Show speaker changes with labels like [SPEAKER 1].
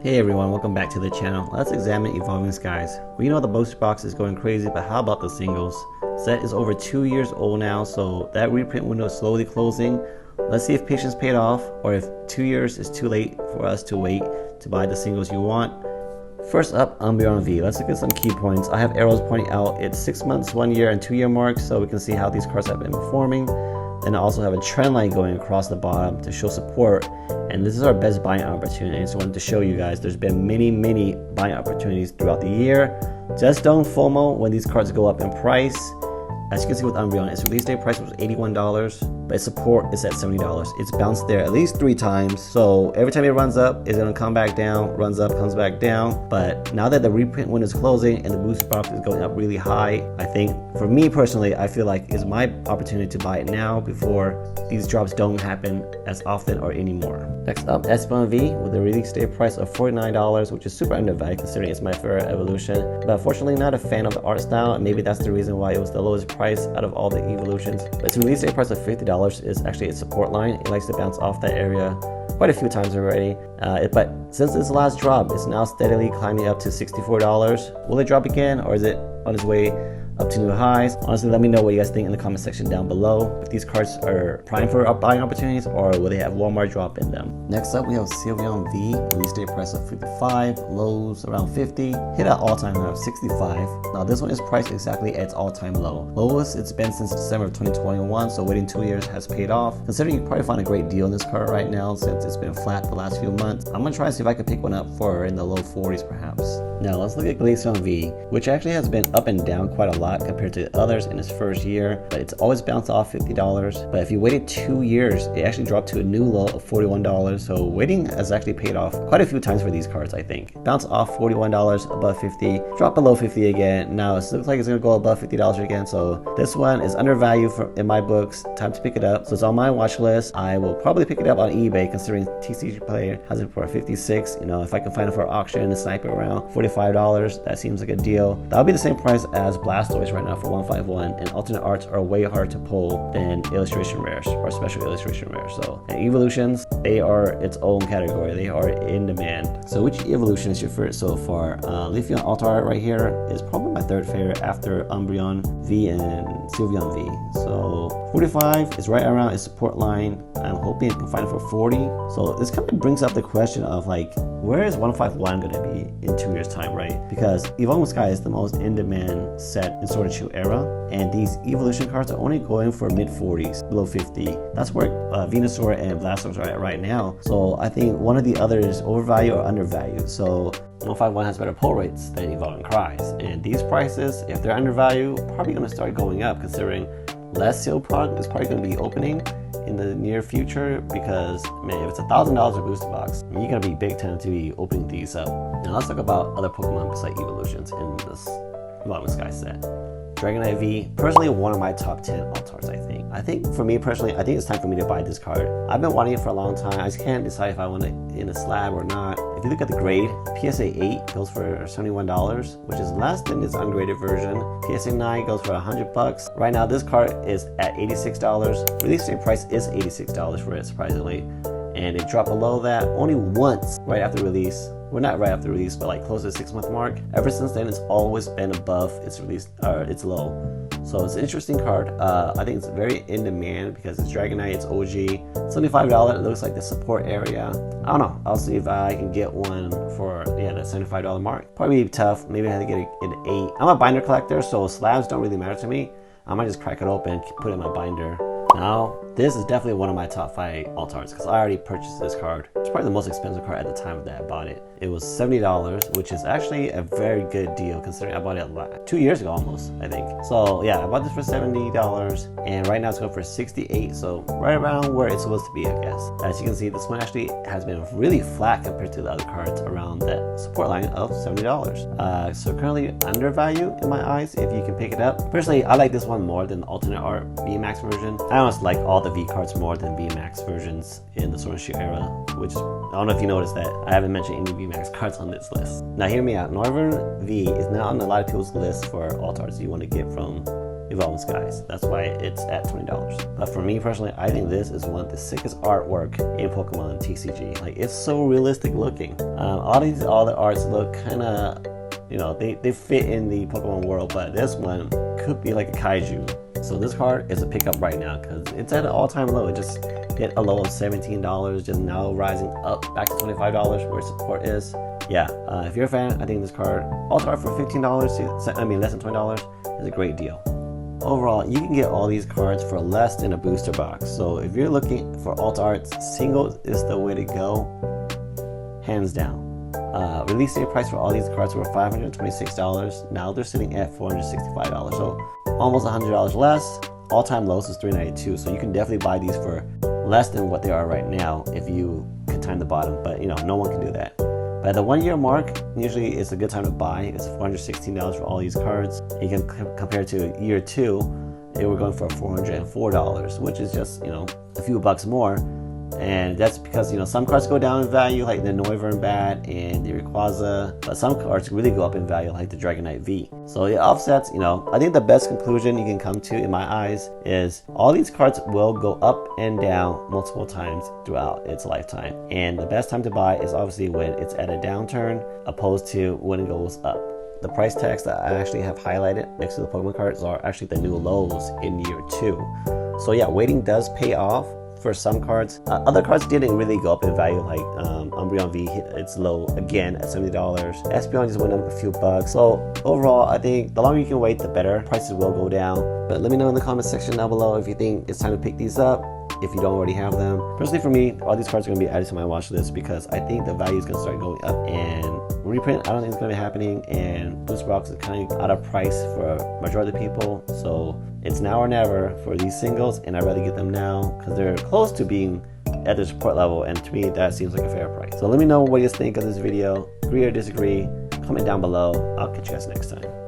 [SPEAKER 1] Hey everyone, welcome back to the channel. Let's examine Evolving Skies. We know the booster box is going crazy, but how about the singles? Set is over 2 years old now, so that reprint window is slowly closing. Let's see if patience paid off, or if 2 years is too late for us to wait to buy the singles you want. First up, Umbreon V. Let's look at some key points. I have arrows pointing out its 6 months, 1 year, and 2 year marks, so we can see how these cards have been performing. Then I also have a trend line going across the bottom to show support, and this is our best buying opportunity. So I wanted to show you guys there's been many buying opportunities throughout the year. Just don't FOMO when these cards go up in price. As you can see with Umbreon, its release day price was $81, but its support is at $70. It's bounced there at least 3 times, so every time it runs up, it's gonna come back down, runs up, comes back down. But now that the reprint window is closing and the booster box is going up really high, I think, for me personally, I feel like it's my opportunity to buy it now before these drops don't happen as often or anymore. Next up, Umbreon V with a release day price of $49, which is super undervalued considering it's my favorite evolution. But unfortunately, not a fan of the art style, and maybe that's the reason why it was the lowest price out of all the evolutions. But its release day price of $50 is actually its support line. It likes to bounce off that area quite a few times already. But since its last drop, it's now steadily climbing up to $64. Will it drop again, or is it on its way up to new highs? Honestly, let me know what you guys think in the comment section down below. If these cards are prime for buying opportunities, or will they have Walmart drop in them? Next up, we have Sylveon V, release date price of $55, lows around $50, hit at all-time high of $65. Now this one is priced exactly at its all-time low. Lowest it's been since December of 2021, so waiting 2 years has paid off. Considering you probably find a great deal in this card right now since it's been flat the last few months, I'm gonna try and see if I can pick one up for in the low 40s perhaps. Now let's look at Glaceon V, which actually has been up and down quite a lot compared to the others in its first year, but it's always bounced off $50. But if you waited 2 years, it actually dropped to a new low of $41. So waiting has actually paid off quite a few times for these cards, I think. Bounce off $41 above $50, drop below $50 again. Now it looks like it's gonna go above $50 again. So this one is undervalued in my books. Time to pick it up. So it's on my watch list. I will probably pick it up on eBay considering TCG Player has it for $56. You know, if I can find it for auction and snipe it around $45, that seems like a deal. That'll be the same price as Blastoise right now for 151, and alternate arts are way harder to pull than illustration rares or special illustration rares. So and evolutions, they are its own category. They are in demand. So which evolution is your favorite so far? Leafeon Altar Art right here is probably my third favorite after Umbreon V and Sylveon V. So 45 is right around its support line. I'm hoping it can find it for 40. So this kind of brings up the question of like, where is 151 going to be in 2 years time, right? Because Evolving Sky is the most in-demand set in Sword and Shield era, and these evolution cards are only going for mid-40s, below 50. That's where Venusaur and Blastoise are at right now. So I think one of the others is overvalued or undervalued. So 151 has better pull rates than Evolving Cries, and these prices, if they're undervalued, probably going to start going up considering less sealed product is probably going to be opening in the near future, because man, if it's $1,000 a booster box, you're gonna be big time to be opening these up. Now let's talk about other Pokemon besides evolutions in this Evolving Sky set. Dragonite V, personally one of my top 10 Altars, I think. I think for me personally, I think it's time for me to buy this card. I've been wanting it for a long time. I just can't decide if I want it in a slab or not. If you look at the grade, PSA 8 goes for $71, which is less than its ungraded version. PSA 9 goes for $100. Right now this card is at $86. Release date price is $86 for it, surprisingly. And it dropped below that only once right after release. Well, not right after release, but like close to the 6 month mark. Ever since then, it's always been above its release, its low. So it's an interesting card. I think it's very in demand because it's Dragonite, it's OG. $75, it looks like the support area. I don't know. I'll see if I can get one for, yeah, that $75 mark. Probably be tough. Maybe I have to get an 8. I'm a binder collector, so slabs don't really matter to me. I might just crack it open and put it in my binder. Now, this is definitely one of my top 5 Altars because I already purchased this card. It's probably the most expensive card at the time that I bought it. It was $70, which is actually a very good deal considering I bought it 2 years ago almost, I think. So yeah, I bought this for $70 and right now it's going for $68. So right around where it's supposed to be, I guess. As you can see, this one actually has been really flat compared to the other cards around that support line of $70. So currently undervalued in my eyes if you can pick it up. Personally, I like this one more than the alternate art VMAX version. I almost like all the V cards more than VMAX versions in the Sword and Shield era, which I don't know if you noticed that I haven't mentioned any VMAX cards on this list. Now hear me out, Northern V is not on a lot of people's list for Altars you want to get from Evolving Skies. That's why it's at $20. But for me personally, I think this is one of the sickest artwork in Pokemon TCG. Like, it's so realistic looking. All the arts look kind of, you know, they fit in the Pokemon world, but this one could be like a kaiju. So this card is a pickup right now because it's at an all-time low. It just hit a low of $17, just now rising up back to $25 where support is. Yeah, if you're a fan, I think this card, Ultra Art for $15, I mean less than $20, is a great deal. Overall, you can get all these cards for less than a booster box. So if you're looking for Ultra Arts, singles is the way to go, hands down. Release date price for all these cards were $526. Now they're sitting at $465, so almost $100 less. All-time lows is $392, so you can definitely buy these for less than what they are right now if you can time the bottom, but you know, no one can do that. By the 1 year mark, usually it's a good time to buy. It's $416 for all these cards. You can compare to year 2, they were going for $404, which is just, you know, a few bucks more. And that's because, you know, some cards go down in value, like the Noivern Bat and the Rayquaza, but some cards really go up in value, like the Dragonite V. So it offsets, you know. I think the best conclusion you can come to, in my eyes, is all these cards will go up and down multiple times throughout its lifetime. And the best time to buy is obviously when it's at a downturn, opposed to when it goes up. The price tags that I actually have highlighted next to the Pokemon cards are actually the new lows in year 2. So yeah, waiting does pay off for some cards. Other cards didn't really go up in value, like Umbreon V hit its low again at $70. Espeon just went up a few bucks. So overall, I think the longer you can wait, the better. Prices will go down. But let me know in the comment section down below if you think it's time to pick these up, if you don't already have them. Personally for me, all these cards are going to be added to my watch list because I think the value is going to start going up, and reprint I don't think it's going to be happening, and booster box is kind of out of price for a majority of the people. So it's now or never for these singles, and I'd rather get them now because they're close to being at their support level, and to me that seems like a fair price. So let me know what you guys think of this video. Agree or disagree, comment down below. I'll catch you guys next time.